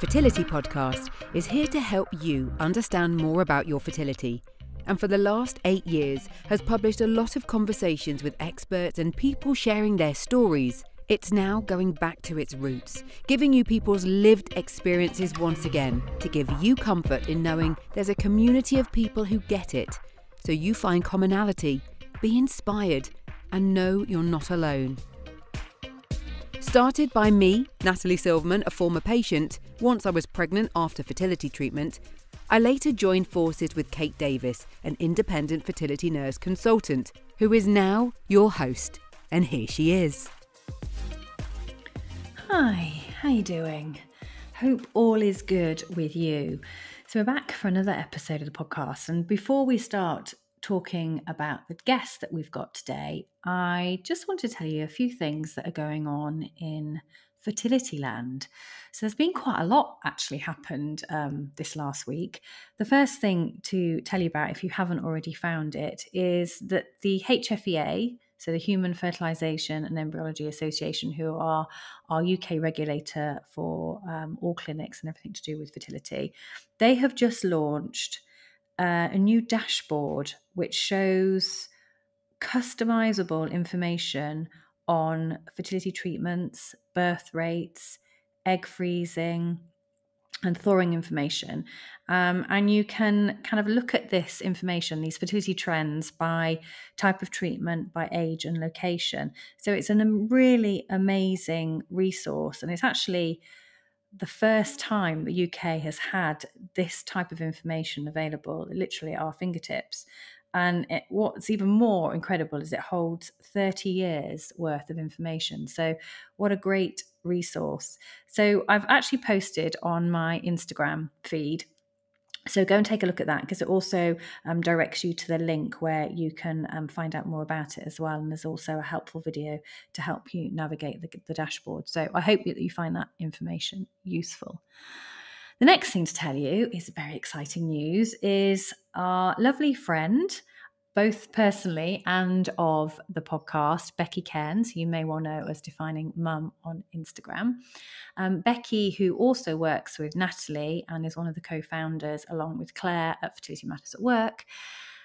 Fertility Podcast is here to help you understand more about your fertility, and for the last 8 years has published a lot of conversations with experts and people sharing their stories. It's now going back to its roots, giving you people's lived experiences once again to give you comfort in knowing there's a community of people who get it, so you find commonality, be inspired, and know you're not alone. Started by me, Natalie Silverman, a former patient, once I was pregnant after fertility treatment, I later joined forces with Kate Davis, an independent fertility nurse consultant, who is now your host. And here she is. Hi, how you doing? Hope all is good with you. So we're back for another episode of the podcast. And before we start talking about the guest that we've got today, I just want to tell you a few things that are going on in fertility land. So there's been quite a lot actually happened this last week. The first thing to tell you about, if you haven't already found it, is that the HFEA, so the Human Fertilisation and Embryology Association, who are our UK regulator for all clinics and everything to do with fertility, they have just launched a new dashboard which shows customizable information on fertility treatments, birth rates, egg freezing, and thawing information. And you can kind of look at this information, these fertility trends, by type of treatment, by age and location. So it's a really amazing resource. And it's actually the first time the UK has had this type of information available literally at our fingertips. And what's even more incredible is it holds 30 years worth of information. So what a great resource. So I've actually posted on my Instagram feed. So go and take a look at that, because it also directs you to the link where you can find out more about it as well. And there's also a helpful video to help you navigate the dashboard. So I hope that you find that information useful. The next thing to tell you is very exciting news, is our lovely friend, both personally and of the podcast, Becky Cairns, who you may well know as Defining Mum on Instagram. Becky, who also works with Natalie and is one of the co-founders, along with Claire, at Fertility Matters at Work,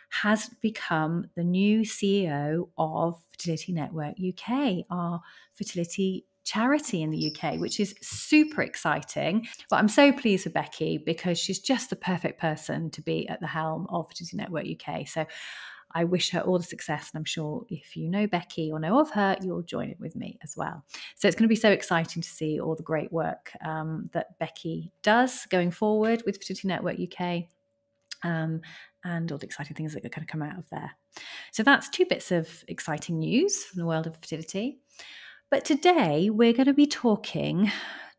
has become the new CEO of Fertility Network UK, our fertility charity in the UK, which is super exciting. But I'm so pleased with Becky because she's just the perfect person to be at the helm of Fertility Network UK. So I wish her all the success, and I'm sure if you know Becky or know of her, you'll join it with me as well. So it's going to be so exciting to see all the great work that Becky does going forward with Fertility Network UK, and all the exciting things that are going to come out of there. So that's 2 bits of exciting news from the world of fertility. But today we're going to be talking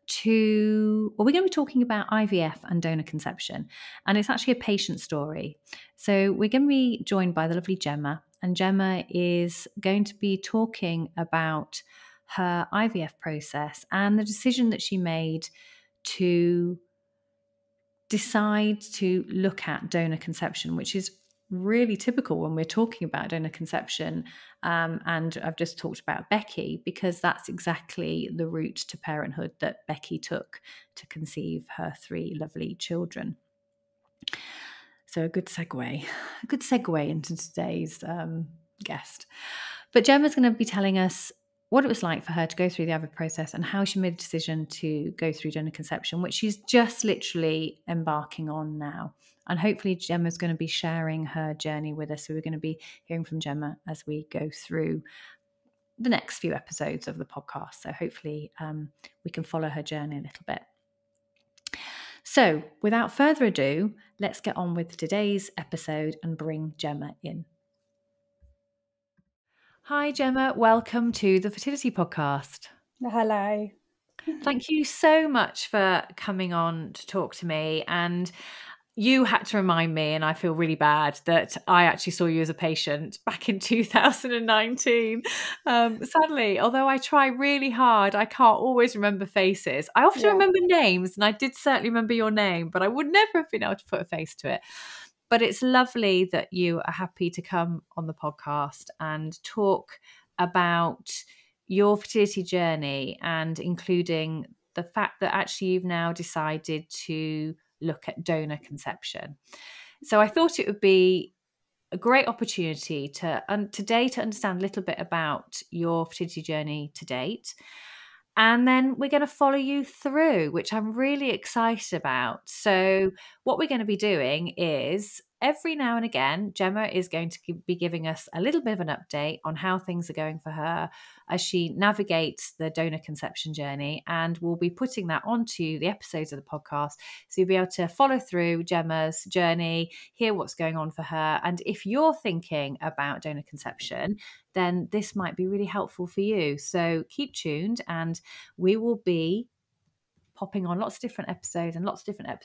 about IVF and donor conception. And it's actually a patient story. So we're going to be joined by the lovely Gemma. And Gemma is going to be talking about her IVF process and the decision that she made to decide to look at donor conception, which is really typical when we're talking about donor conception. And I've just talked about Becky, because that's exactly the route to parenthood that Becky took to conceive her 3 lovely children. So a good segue into today's guest. But Gemma's going to be telling us what it was like for her to go through the IVF process and how she made the decision to go through donor conception, which she's just literally embarking on now. And hopefully Gemma's going to be sharing her journey with us. So we're going to be hearing from Gemma as we go through the next few episodes of the podcast. So hopefully we can follow her journey a little bit. So without further ado, let's get on with today's episode and bring Gemma in. Hi, Gemma. Welcome to the Fertility Podcast. Hello. Thank you so much for coming on to talk to me. And you had to remind me, and I feel really bad, that I actually saw you as a patient back in 2019. Sadly, although I try really hard, I can't always remember faces. I often remember names, and I did certainly remember your name, but I would never have been able to put a face to it. But it's lovely that you are happy to come on the podcast and talk about your fertility journey, and including the fact that actually you've now decided to look at donor conception. So I thought it would be a great opportunity today to understand a little bit about your fertility journey to date. And then we're going to follow you through, which I'm really excited about. So what we're going to be doing is every now and again, Gemma is going to be giving us a little bit of an update on how things are going for her as she navigates the donor conception journey. And we'll be putting that onto the episodes of the podcast. So you'll be able to follow through Gemma's journey, hear what's going on for her. And if you're thinking about donor conception, then this might be really helpful for you. So keep tuned, and we will be popping on lots of different episodes and lots of different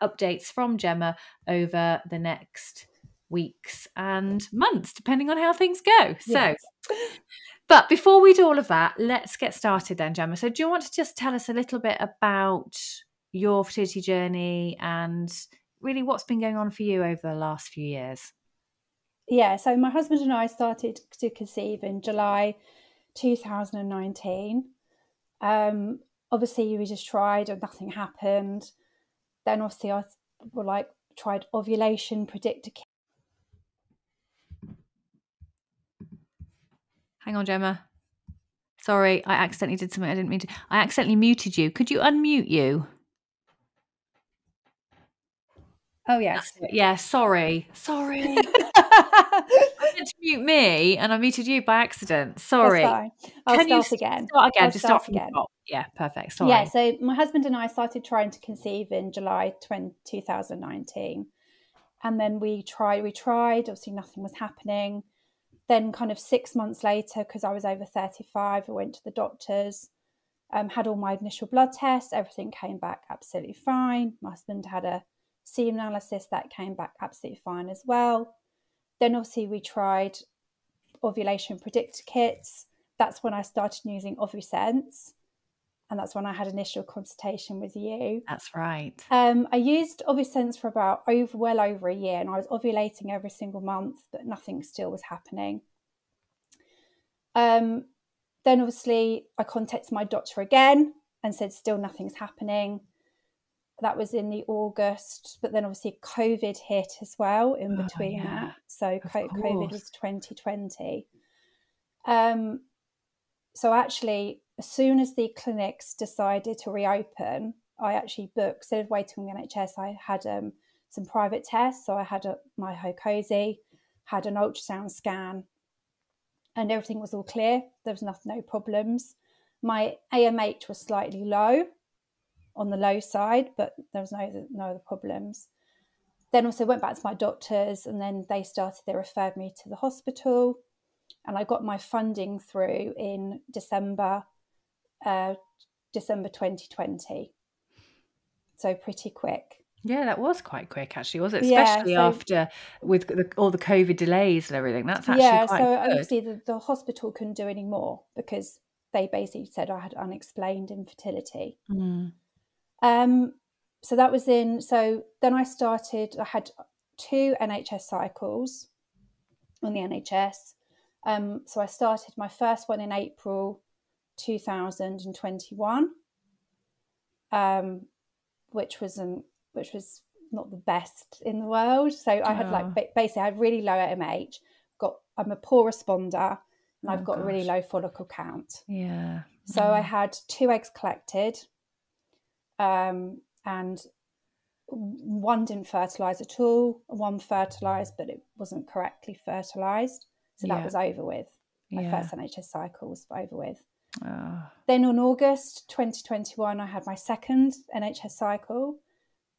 updates from Gemma over the next weeks and months, depending on how things go. Yes. So, but before we do all of that, let's get started then, Gemma. So do you want to just tell us a little bit about your fertility journey and really what's been going on for you over the last few years? Yeah, so my husband and I started to conceive in July 2019. Obviously, we just tried and nothing happened. Then obviously I tried ovulation predictor kit. Hang on, Gemma. Sorry, I accidentally did something I didn't mean to. I accidentally muted you. Could you unmute you? Oh, yes. Yeah, sorry. I meant to mute me and I muted you by accident. Sorry. That's fine. I'll start again. Just start from the top. Yeah, perfect. Sorry. Yeah, so my husband and I started trying to conceive in July 2019. And then we tried, obviously nothing was happening. Then kind of 6 months later, because I was over 35, I went to the doctors, had all my initial blood tests. Everything came back absolutely fine. My husband had a semen analysis that came back absolutely fine as well. Then obviously we tried ovulation predictor kits. That's when I started using OvuSense. And that's when I had initial consultation with you. That's right. I used OvuSense for about well over a year, and I was ovulating every single month, but nothing still was happening. Then obviously I contacted my doctor again and said still nothing's happening. That was in the August, but then obviously COVID hit as well in between that. So COVID was 2020. So actually, as soon as the clinics decided to reopen, I actually booked, instead of waiting on the NHS, I had some private tests. So I had my Hokosi, had an ultrasound scan, and everything was all clear. There was no problems. My AMH was slightly low, on the low side, but there was no other problems. Then also went back to my doctors, and then they referred me to the hospital, and I got my funding through in December 2020. So pretty quick. Yeah, that was quite quick, actually, was it? Especially after with all the COVID delays and everything. That's actually quite good. Obviously the hospital couldn't do any more because they basically said I had unexplained infertility. So that was so then I had 2 NHS cycles on the NHS. So I started my first one in April 2021, which was not the best in the world. So I had basically I had really low AMH. I'm a poor responder, and I've got a really low follicle count. Yeah. So I had 2 eggs collected, and one didn't fertilise at all. One fertilised, but it wasn't correctly fertilised. So that was over with. My first NHS cycle was over with. Then on August 2021, I had my second NHS cycle,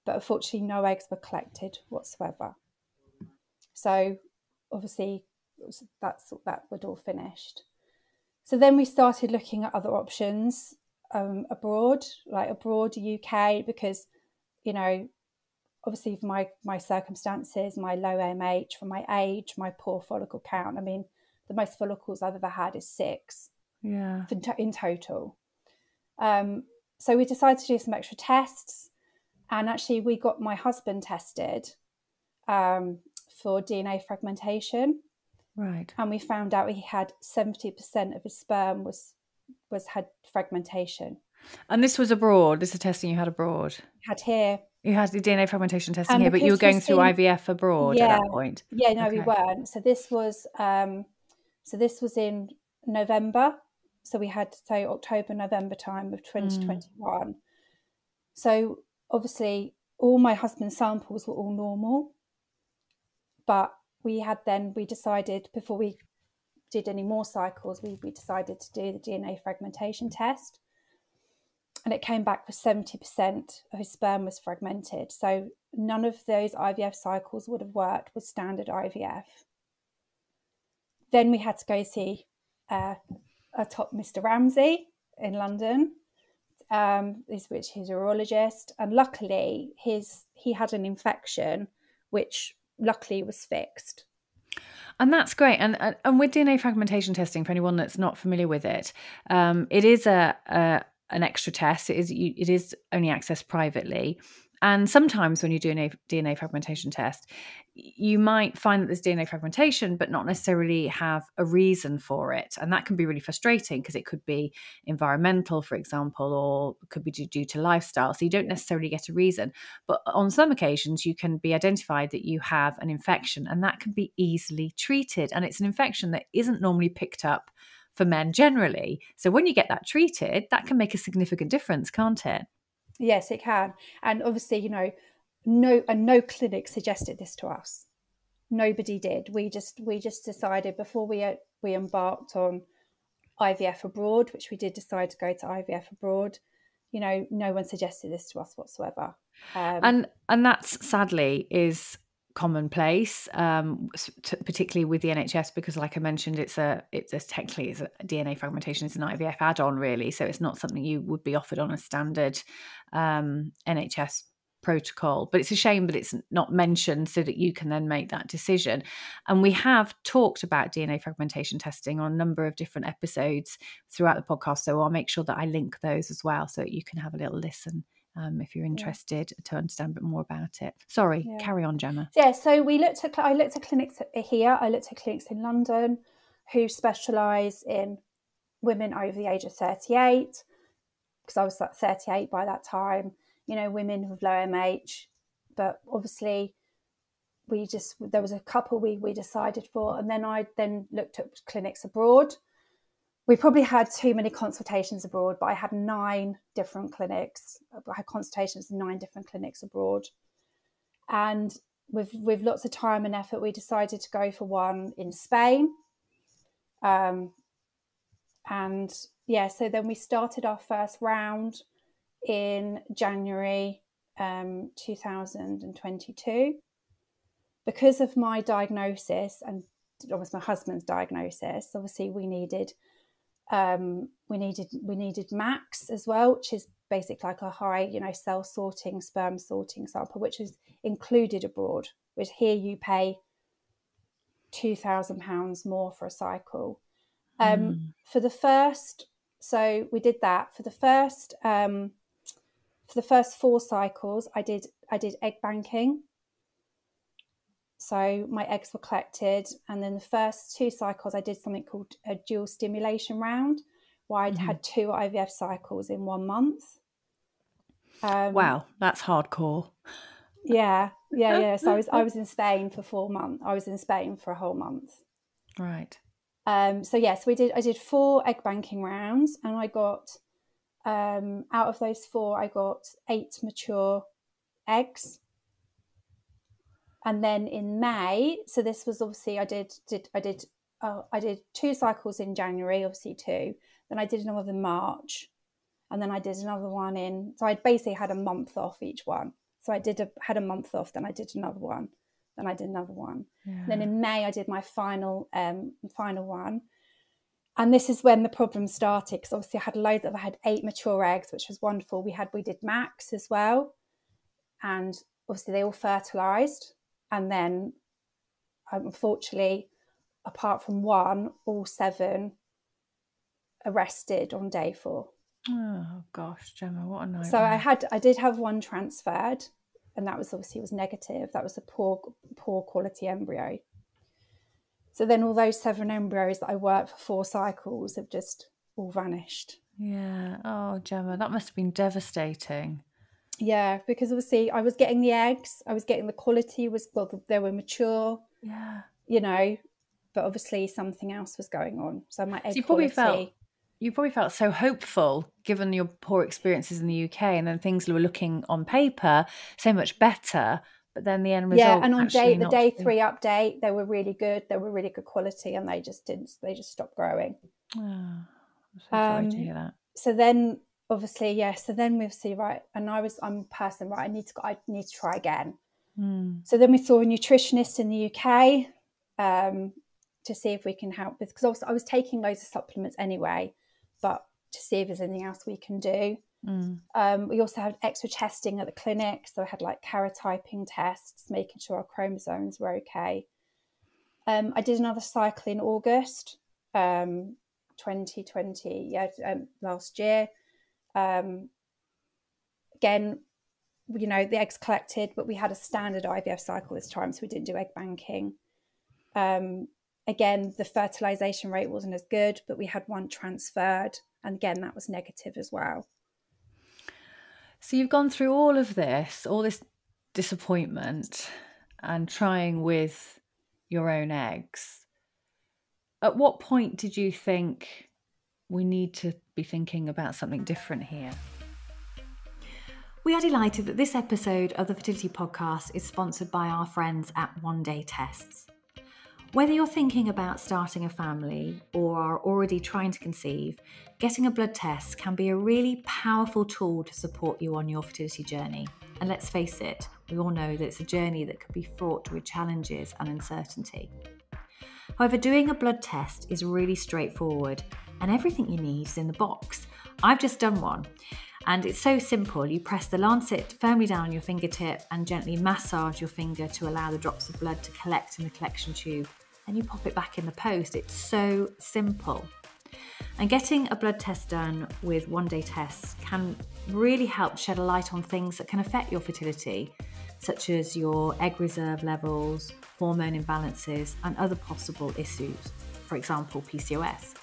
but unfortunately no eggs were collected whatsoever. So obviously that would all finished. So then we started looking at other options abroad, UK, because, obviously for my circumstances, my low AMH, for my age, my poor follicle count. I mean, the most follicles I've ever had is 6 in total. So we decided to do some extra tests, and actually we got my husband tested for DNA fragmentation. Right. And we found out he had 70% of his sperm had fragmentation. And this was abroad? This is testing you had abroad? Had here. You had the DNA fragmentation testing here, but you were going through IVF abroad at that point? Yeah, no, we weren't. So this was in November. So we had, October, November time of 2021. So obviously all my husband's samples were all normal. But we decided before we did any more cycles, we decided to do the DNA fragmentation test. And it came back with 70% of his sperm was fragmented. So none of those IVF cycles would have worked with standard IVF. Then we had to go see a top Mr. Ramsey in London, he's a urologist. And luckily he had an infection, which luckily was fixed. And that's great. And with DNA fragmentation testing, for anyone that's not familiar with it, it is an extra test. It is only accessed privately. And sometimes when you do a DNA fragmentation test, you might find that there's DNA fragmentation, but not necessarily have a reason for it. And that can be really frustrating because it could be environmental, for example, or it could be due to lifestyle. So you don't necessarily get a reason. But on some occasions, you can be identified that you have an infection, and that can be easily treated. And it's an infection that isn't normally picked up for men generally. So when you get that treated, that can make a significant difference, can't it? Yes, it can. And obviously, no clinic suggested this to us. Nobody did. We just decided before we embarked on IVF abroad, which we did decide to go to IVF abroad. No one suggested this to us whatsoever. And that's sadly is commonplace, particularly with the NHS, because like I mentioned, it's a DNA fragmentation is an IVF add-on really, so it's not something you would be offered on a standard NHS protocol. But it's a shame that it's not mentioned so that you can then make that decision. And we have talked about DNA fragmentation testing on a number of different episodes throughout the podcast, so I'll make sure that I link those as well so that you can have a little listen if you're interested to understand a bit more about it. Sorry, carry on, Gemma. Yeah, so I looked at clinics here. I looked at clinics in London who specialise in women over the age of 38, because I was like 38 by that time, women with low MH. But obviously there was a couple we decided for, and then I looked at clinics abroad. We probably had too many consultations abroad, but I had 9 different clinics. I had consultations in 9 different clinics abroad. And with lots of time and effort, we decided to go for one in Spain. So then we started our first round in January 2022. Because of my diagnosis and almost my husband's diagnosis, obviously we needed MAX as well, which is basically like a high, cell sorting, sperm sorting sample, which is included abroad, which here you pay £2,000 more for a cycle. For the first, so we did that for the first 4 cycles. I did egg banking. So my eggs were collected, and then the first 2 cycles I did something called a dual stimulation round, where I'd had 2 IVF cycles in 1 month. Wow, that's hardcore. Yeah. So I was in Spain for 4 months. I was in Spain for a whole month. Right. So I did 4 egg banking rounds, and I got out of those 4, I got 8 mature eggs. And then in May, so this was obviously I did 2 cycles in January, obviously 2. Then I did another in March, and then I did another one so I basically had a month off each one. So I had a month off, then I did another one, then I did another one. Yeah. Then in May I did my final one, and this is when the problem started, because obviously I had 8 mature eggs, which was wonderful. We did MAX as well, and obviously they all fertilized. And then, unfortunately, apart from one, all 7 arrested on day 4. Oh gosh, Gemma, what a nightmare! So I did have one transferred, and that was negative. That was a poor quality embryo. So then all those 7 embryos that I worked for 4 cycles have just all vanished. Yeah. Oh, Gemma, that must have been devastating. Yeah, because obviously I was getting the eggs, I was getting the quality they were mature, Yeah. but obviously something else was going on. So my So egg you probably quality. felt so hopeful given your poor experiences in the UK, and then things were looking on paper so much better, but then the end Yeah, result and on actually the not to day be. 3 update, they were really good. They were really good quality, and they just stopped growing. Oh, I'm so sorry to hear that. So then obviously, so then we see, right, and I'm a person, right, I need to try again. So then we saw a nutritionist in the UK to see if we can help with, because I was taking loads of supplements anyway, but to see if there's anything else we can do. We also had extra testing at the clinic, so I had like karyotyping tests, making sure our chromosomes were okay. I did another cycle in August 2020, last year. Again, the eggs collected, but we had a standard IVF cycle this time, so we didn't do egg banking. Again, the fertilization rate wasn't as good, but we had one transferred, and again, that was negative as well. So you've gone through all this disappointment, and trying with your own eggs. At what point did you think we need to be thinking about something different here? We are delighted that this episode of the Fertility Podcast is sponsored by our friends at One Day Tests. Whether you're thinking about starting a family or are already trying to conceive, getting a blood test can be a really powerful tool to support you on your fertility journey. And let's face it, we all know that it's a journey that can be fraught with challenges and uncertainty. However, doing a blood test is really straightforward and everything you need is in the box. I've just done one. And it's so simple. You press the lancet firmly down on your fingertip and gently massage your finger to allow the drops of blood to collect in the collection tube. And you pop it back in the post. It's so simple. And getting a blood test done with One Day Tests can really help shed a light on things that can affect your fertility, such as your egg reserve levels, hormone imbalances, and other possible issues, for example, PCOS.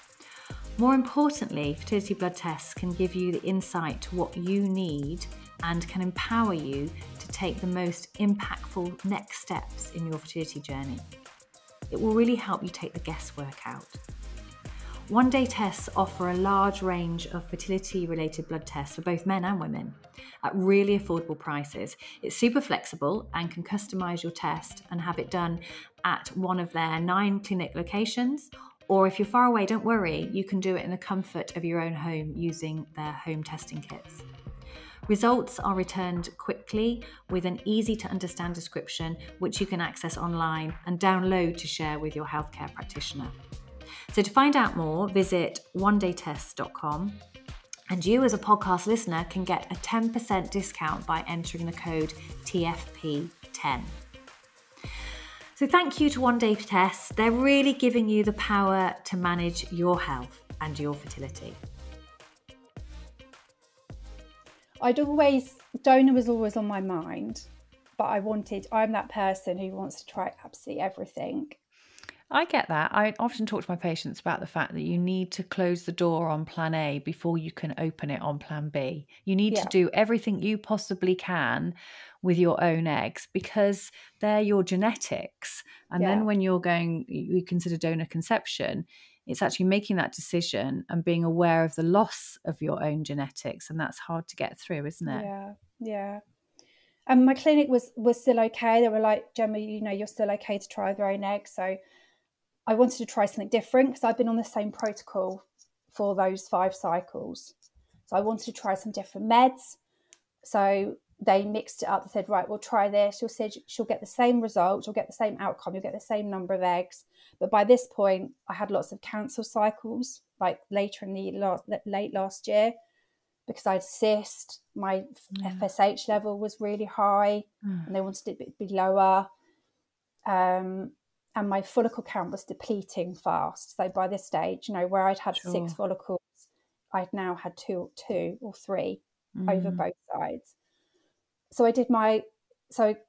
More importantly, fertility blood tests can give you the insight to what you need and can empower you to take the most impactful next steps in your fertility journey. It will really help you take the guesswork out. One Day Tests offer a large range of fertility-related blood tests for both men and women at really affordable prices. It's super flexible and can customise your test and have it done at one of their 9 clinic locations. Or if you're far away, don't worry, you can do it in the comfort of your own home using their home testing kits. Results are returned quickly with an easy to understand description, which you can access online and download to share with your healthcare practitioner. So to find out more, visit onedaytests.com, and you as a podcast listener can get a 10% discount by entering the code TFP10. So thank you to One Day Tests. They're really giving you the power to manage your health and your fertility. Donor was always on my mind, but I'm that person who wants to try absolutely everything. I get that. I often talk to my patients about the fact that you need to close the door on plan A before you can open it on plan B. You need to do everything you possibly can with your own eggs because they're your genetics. And then when you consider donor conception, it's actually making that decision and being aware of the loss of your own genetics. And that's hard to get through, isn't it? Yeah. And my clinic was still okay. They were like, Gemma, you're still okay to try your own eggs. So I wanted to try something different because I've been on the same protocol for those 5 cycles. So I wanted to try some different meds. So they mixed it up and said, right, we'll try this. She'll get the same result. You'll get the same outcome. You'll get the same number of eggs. But by this point, I had lots of cancel cycles, like later in the late last year, because I had a cyst. My FSH level was really high and they wanted it to be lower. And my follicle count was depleting fast. So by this stage, where I'd had 6 follicles, I'd now had 2 or 3 over both sides. So I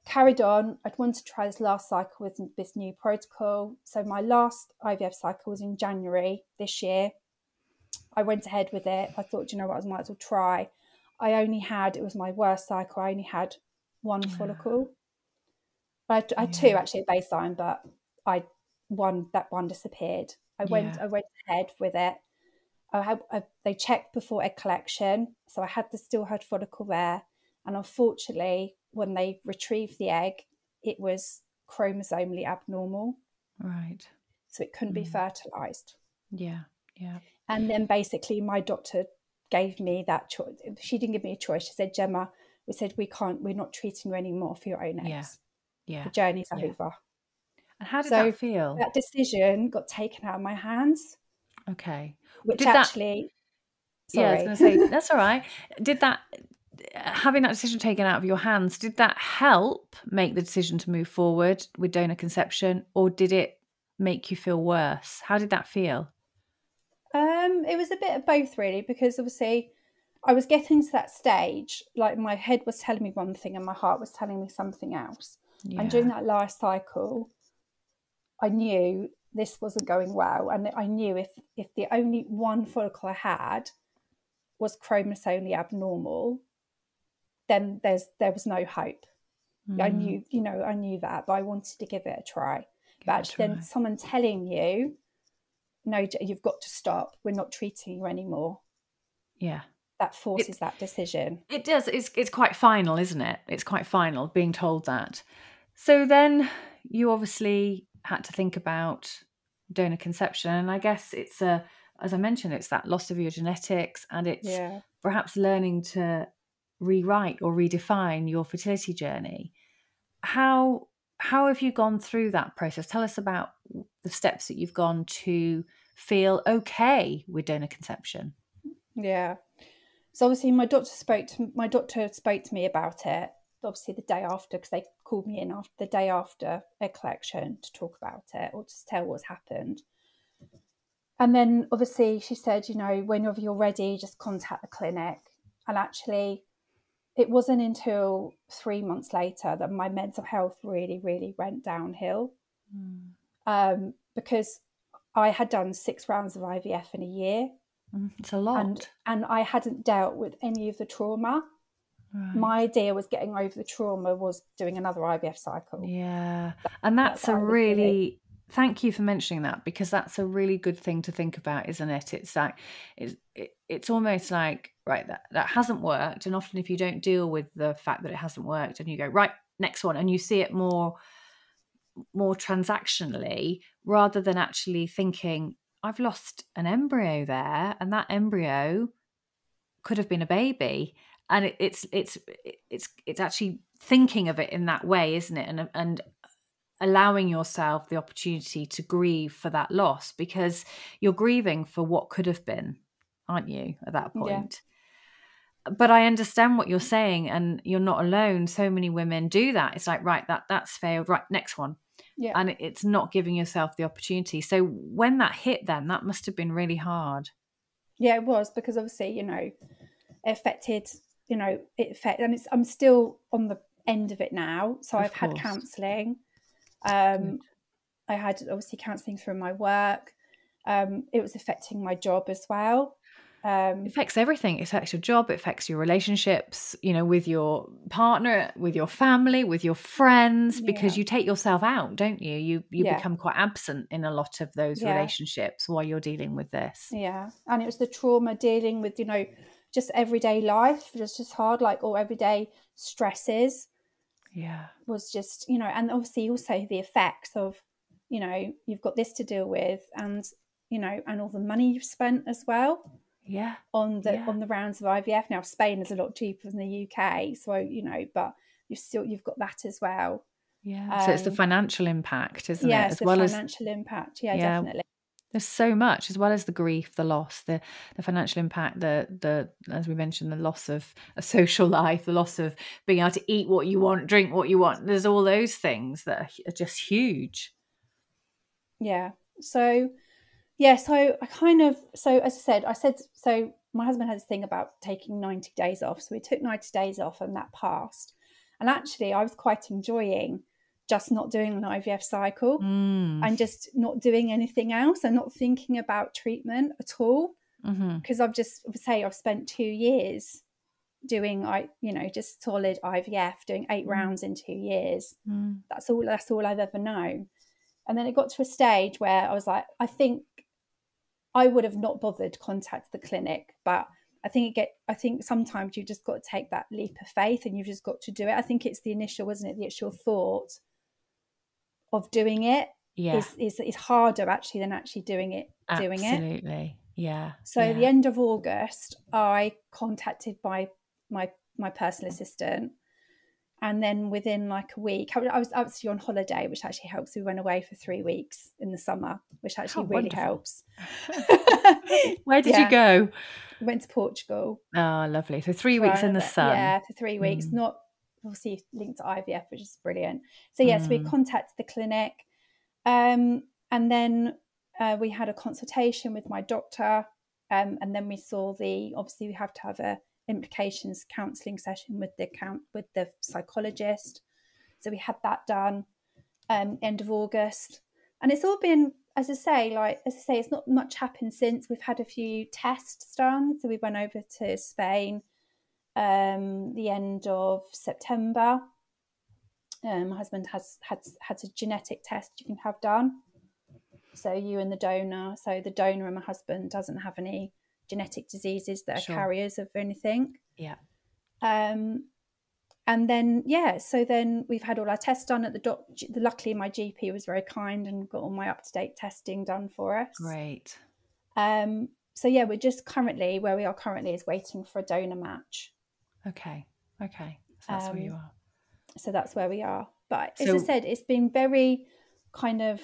carried on. I'd wanted to try this last cycle with this new protocol. So my last IVF cycle was in January this year. I went ahead with it. I thought, you know what, I might as well try. It was my worst cycle. I only had one follicle. I had two actually at baseline, but that one disappeared. I went ahead with it. They checked before egg collection, so I still had follicle there, and unfortunately, when they retrieved the egg, it was chromosomally abnormal. Right. So it couldn't be fertilized. Yeah. And then basically, my doctor gave me that choice. She didn't give me a choice. She said, Gemma, we're not treating you anymore for your own eggs. Yeah. The journey's over. And how did that feel? That decision got taken out of my hands. Okay. Which sorry. Yeah, I was going to say, that's all right. Having that decision taken out of your hands, did that help make the decision to move forward with donor conception, or did it make you feel worse? How did that feel? It was a bit of both, really, because obviously I was getting to that stage, like my head was telling me one thing and my heart was telling me something else. Yeah. And during that last cycle, I knew this wasn't going well. And I knew if the only one follicle I had was chromosomally abnormal, then there was no hope. I knew that, but I wanted to give it a try. Then someone telling you, no, you've got to stop. We're not treating you anymore. Yeah. That forces that decision. It does. It's quite final, isn't it? It's quite final being told that. So then you obviously had to think about donor conception. And I guess it's as I mentioned, it's that loss of your genetics, and it's perhaps learning to rewrite or redefine your fertility journey. How have you gone through that process? Tell us about the steps that you've gone to feel okay with donor conception. Yeah. So obviously my doctor spoke to me about it, obviously the day after, because they called me in after the day after egg collection to talk about it or to tell what's happened. And then obviously she said, whenever you're ready, just contact the clinic. And actually, it wasn't until 3 months later that my mental health really, really went downhill. Because I had done 6 rounds of IVF in a year. It's a lot. And I hadn't dealt with any of the trauma. Right. My idea was getting over the trauma was doing another IVF cycle. Yeah. And that's a really... Thank you for mentioning that, because that's a really good thing to think about, isn't it? It's like it's almost like, right, that hasn't worked. And often if you don't deal with the fact that it hasn't worked and you go, right, next one, and you see it more transactionally rather than actually thinking, I've lost an embryo there, and that embryo could have been a baby. And it's actually thinking of it in that way, isn't it? And allowing yourself the opportunity to grieve for that loss, because you're grieving for what could have been, aren't you, at that point? Yeah. But I understand what you're saying, and you're not alone. So many women do that. It's like, right, that's failed, right, next one. Yeah. And it's not giving yourself the opportunity. So when that hit, then that must have been really hard. Yeah, it was, because obviously, it affected, and I'm still on the end of it now. So I've had counselling. I had obviously counselling through my work. It was affecting my job as well. It affects everything. It affects your job. It affects your relationships, with your partner, with your family, with your friends, because you take yourself out, don't you? You become quite absent in a lot of those relationships while you're dealing with this. Yeah. And it was the trauma dealing with, just everyday life. It was just hard, like all everyday stresses. Yeah. Was just, and obviously also the effects of, you've got this to deal with, and, and all the money you've spent as well. Yeah. On the rounds of IVF. Now Spain is a lot cheaper than the UK, so but you've got that as well. Yeah. So it's the financial impact, isn't it? Yeah, it's the financial impact. Yeah, definitely. There's so much, as well as the grief, the loss, the financial impact, the as we mentioned, the loss of a social life, the loss of being able to eat what you want, drink what you want. There's all those things that are just huge. Yeah. So as I said, so my husband had this thing about taking 90 days off. So we took 90 days off, and that passed. And actually I was quite enjoying just not doing an IVF cycle and just not doing anything else and not thinking about treatment at all. because I've spent 2 years doing, just solid IVF, doing 8 rounds in 2 years. That's all I've ever known. And then it got to a stage where I was like, I think I would have not bothered to contact the clinic, but I think sometimes you've just got to take that leap of faith and you've just got to do it. I think it's the initial thought of doing it is harder actually than actually doing it. Absolutely. Yeah. So the end of August, I contacted my personal assistant, and then within like a week, I was actually on holiday, which actually helps. We went away for 3 weeks in the summer, which actually really helps. Where did you go? Went to Portugal. Oh, lovely. So 3 weeks in the sun. Yeah, for 3 weeks. Not obviously linked to IVF, which is brilliant. So so we contacted the clinic, and then we had a consultation with my doctor, and then we saw obviously we have to have a implications counselling session with the psychologist. So we had that done end of August, and it's all been, as I say, it's not much happened since. We've had a few tests done. So we went over to Spain the end of September. My husband has a genetic test you can have done. So you and the donor. So the donor and my husband doesn't have any genetic diseases that are carriers of anything. Yeah. And then, so then we've had all our tests done at the doctor. Luckily, my GP was very kind and got all my up-to-date testing done for us. Great. So we're just currently, where we are currently is waiting for a donor match. Okay. So that's where you are. So that's where we are. But as I said, it's been very kind of,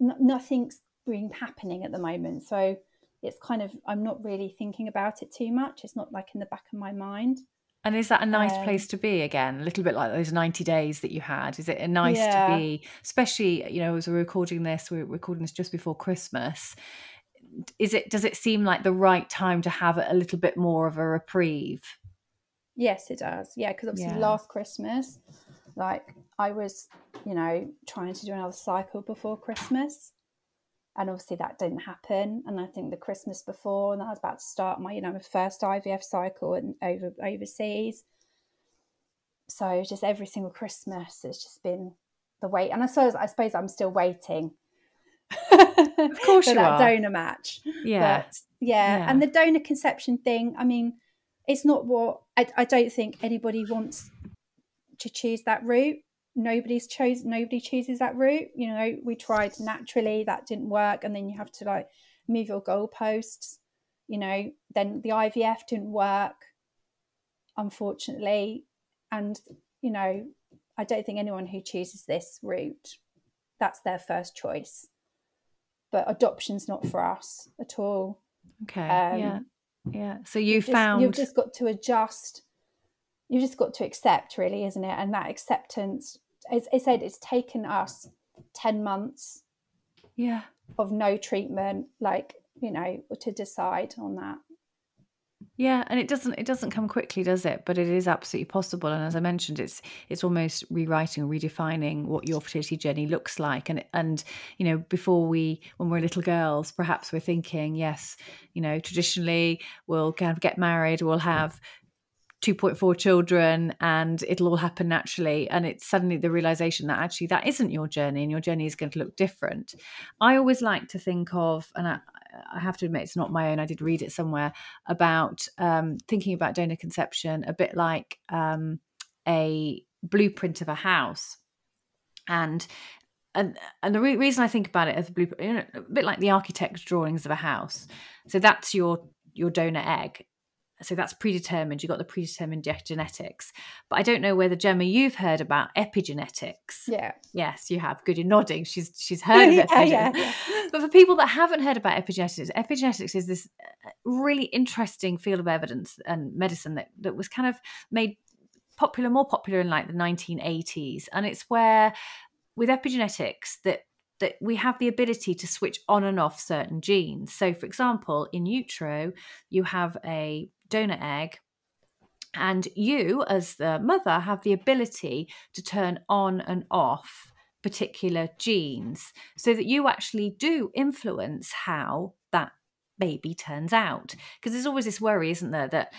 nothing's been happening at the moment. So it's kind of, I'm not really thinking about it too much. It's not like in the back of my mind. And is that a nice place to be again? A little bit like those 90 days that you had. Is it a nice to be, especially, as we're recording this just before Christmas. Does it seem like the right time to have a little bit more of a reprieve? Yes, it does. Yeah, because obviously last Christmas, like I was, trying to do another cycle before Christmas. And obviously that didn't happen. And I think the Christmas before, and I was about to start my, my first IVF cycle and overseas. So just every single Christmas, it's just been the wait. And I suppose I'm still waiting. Of course for that donor match. Yeah. But and the donor conception thing, I mean, it's not what, I don't think anybody wants to choose that route. Nobody chooses that route. We tried naturally, that didn't work, and then you have to like move your goalposts. Then the IVF didn't work, unfortunately, and I don't think anyone who chooses this route, that's their first choice. But adoption's not for us at all. Okay. So you've just got to adjust. You've just got to accept, really, isn't it? And that acceptance, as I said, it's taken us 10 months of no treatment, to decide on that. Yeah, and it doesn't come quickly, does it? But it is absolutely possible. And as I mentioned, it's almost rewriting or redefining what your fertility journey looks like. And before when we're little girls, perhaps we're thinking, yes, traditionally we'll kind of get married, we'll have 2.4 children and it'll all happen naturally. And it's suddenly the realization that actually that isn't your journey, and your journey is going to look different. I always like to think of, and I have to admit it's not my own, I did read it somewhere, about thinking about donor conception a bit like a blueprint of a house. And the reason I think about it as a blueprint, a bit like the architect's drawings of a house. So that's your donor egg. So that's predetermined. You've got the predetermined genetics. But I don't know whether, Gemma, you've heard about epigenetics. Yeah. Yes, you have. Good, you're nodding. She's heard of it. Yeah. But for people that haven't heard about epigenetics is this really interesting field of evidence and medicine that was kind of made more popular in like the 1980s. And it's where, with epigenetics, that we have the ability to switch on and off certain genes. So, for example, in utero, you have a donor egg, and you, as the mother, have the ability to turn on and off particular genes, so that you actually do influence how that baby turns out. Because there's always this worry, isn't there, that,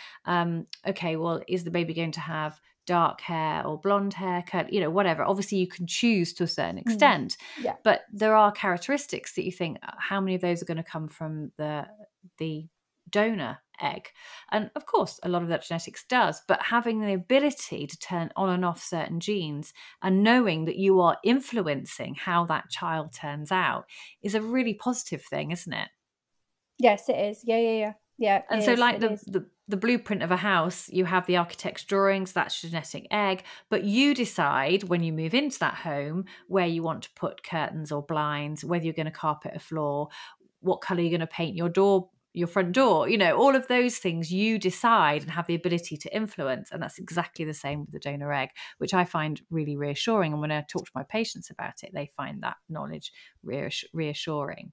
okay, well, is the baby going to have dark hair or blonde hair, whatever. Obviously you can choose to a certain extent, but there are characteristics that you think, how many of those are going to come from the donor egg? And of course a lot of that genetics does, but having the ability to turn on and off certain genes and knowing that you are influencing how that child turns out is a really positive thing, isn't it? Yes, it is. Yeah. And so like the blueprint of a house, you have the architect's drawings, that's genetic egg, but you decide when you move into that home where you want to put curtains or blinds, whether you're going to carpet a floor, what color you're going to paint your front door, all of those things you decide and have the ability to influence. And that's exactly the same with the donor egg, which I find really reassuring. And when I talk to my patients about it, they find that knowledge reassuring.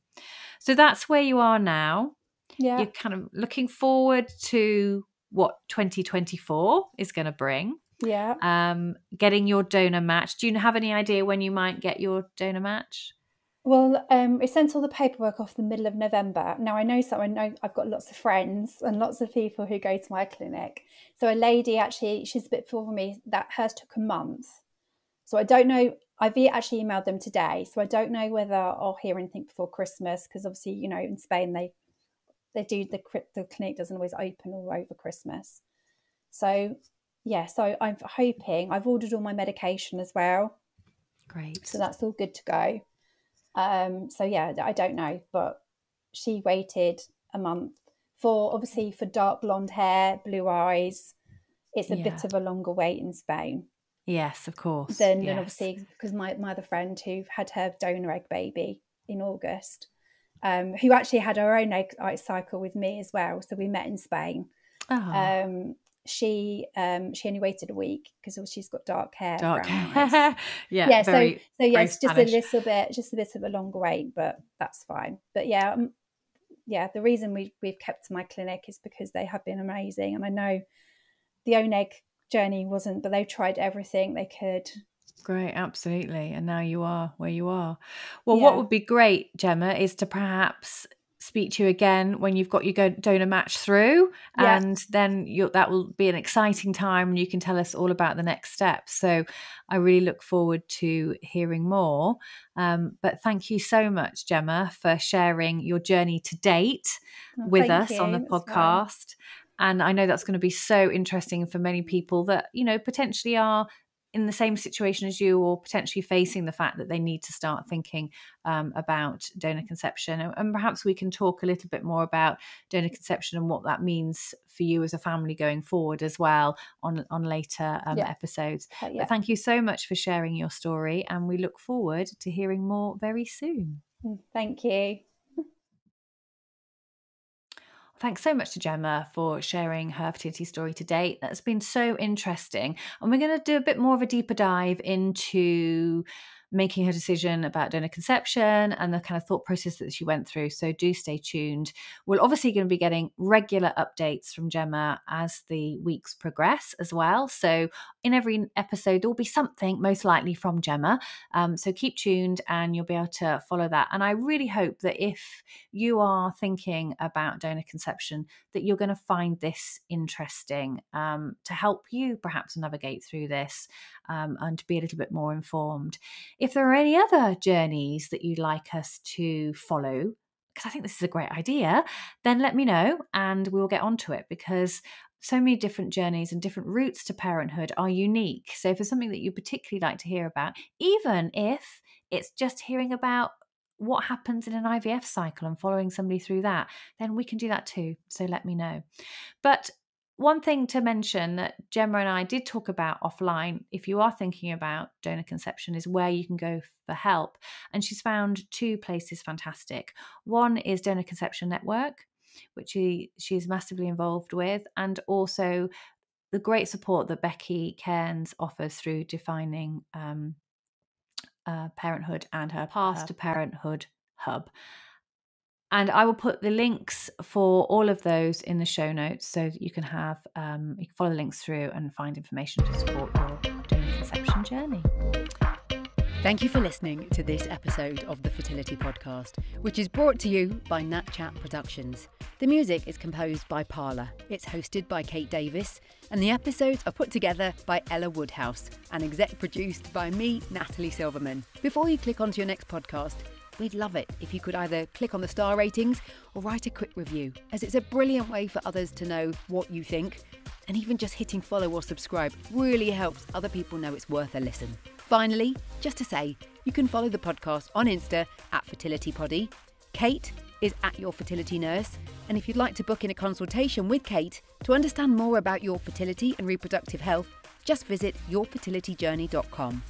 So that's where you are now. Yeah. You're kind of looking forward to what 2024 is going to bring. Yeah. Getting your donor match. Do you have any idea when you might get your donor match? Well, we sent all the paperwork off the middle of November. Now, I know I've got lots of friends and lots of people who go to my clinic. So a lady, actually, she's a bit before me, that hers took a month. So I don't know. I've actually emailed them today. So I don't know whether I'll hear anything before Christmas, because obviously, in Spain, they do, the clinic doesn't always open all over Christmas. So, yeah, so I'm hoping, I've ordered all my medication as well. Great. So that's all good to go. So yeah, I don't know, but she waited a month for dark blonde hair, blue eyes. It's a bit of a longer wait in Spain. Yes, of course. Then obviously, because my other friend who had her donor egg baby in August, who actually had her own egg cycle with me as well. So we met in Spain. Oh. She only waited a week because she's got dark hair. Yeah. So yes, just a bit of a longer wait, but that's fine. But the reason we've kept my clinic is because they have been amazing, and I know the own egg journey wasn't, but they've tried everything they could. Great, absolutely. And now you are where you are. Well, what would be great, Gemma, is to perhaps speak to you again when you've got your donor match through, and then that will be an exciting time, and you can tell us all about the next steps. So I really look forward to hearing more. But thank you so much, Gemma, for sharing your journey to date with us on the podcast. And I know that's going to be so interesting for many people that, potentially are in the same situation as you, or potentially facing the fact that they need to start thinking about donor conception. And perhaps we can talk a little bit more about donor conception and what that means for you as a family going forward as well on later episodes. But thank you so much for sharing your story, and we look forward to hearing more very soon. Thank you. Thanks so much to Gemma for sharing her fertility story to date. That's been so interesting. And we're going to do a bit more of a deeper dive into making her decision about donor conception and the kind of thought process that she went through. So do stay tuned. We're obviously going to be getting regular updates from Gemma as the weeks progress as well. So in every episode, there will be something most likely from Gemma. So keep tuned and you'll be able to follow that. And I really hope that if you are thinking about donor conception, that you're going to find this interesting to help you perhaps navigate through this and to be a little bit more informed. If there are any other journeys that you'd like us to follow, because I think this is a great idea, then let me know and we'll get onto it, because so many different journeys and different routes to parenthood are unique. So if there's something that you particularly like to hear about, even if it's just hearing about what happens in an IVF cycle and following somebody through that, then we can do that too. So let me know. But one thing to mention that Gemma and I did talk about offline, if you are thinking about donor conception, is where you can go for help. And she's found two places fantastic. One is Donor Conception Network, which she is massively involved with, and also the great support that Becky Cairns offers through Defining Parenthood and her Path to Parenthood Hub. And I will put the links for all of those in the show notes so that you can have you can follow the links through and find information to support your donor conception journey. Thank you for listening to this episode of the Fertility Podcast, which is brought to you by Nat Chat Productions. The music is composed by Parla, it's hosted by Kate Davis, and the episodes are put together by Ella Woodhouse and exec produced by me, Natalie Silverman. Before you click onto your next podcast, we'd love it if you could either click on the star ratings or write a quick review, as it's a brilliant way for others to know what you think, and even just hitting follow or subscribe really helps other people know it's worth a listen. Finally, just to say, you can follow the podcast on Insta at Fertility Pod I. Kate is at Your Fertility Nurse, and if you'd like to book in a consultation with Kate to understand more about your fertility and reproductive health, just visit yourfertilityjourney.com.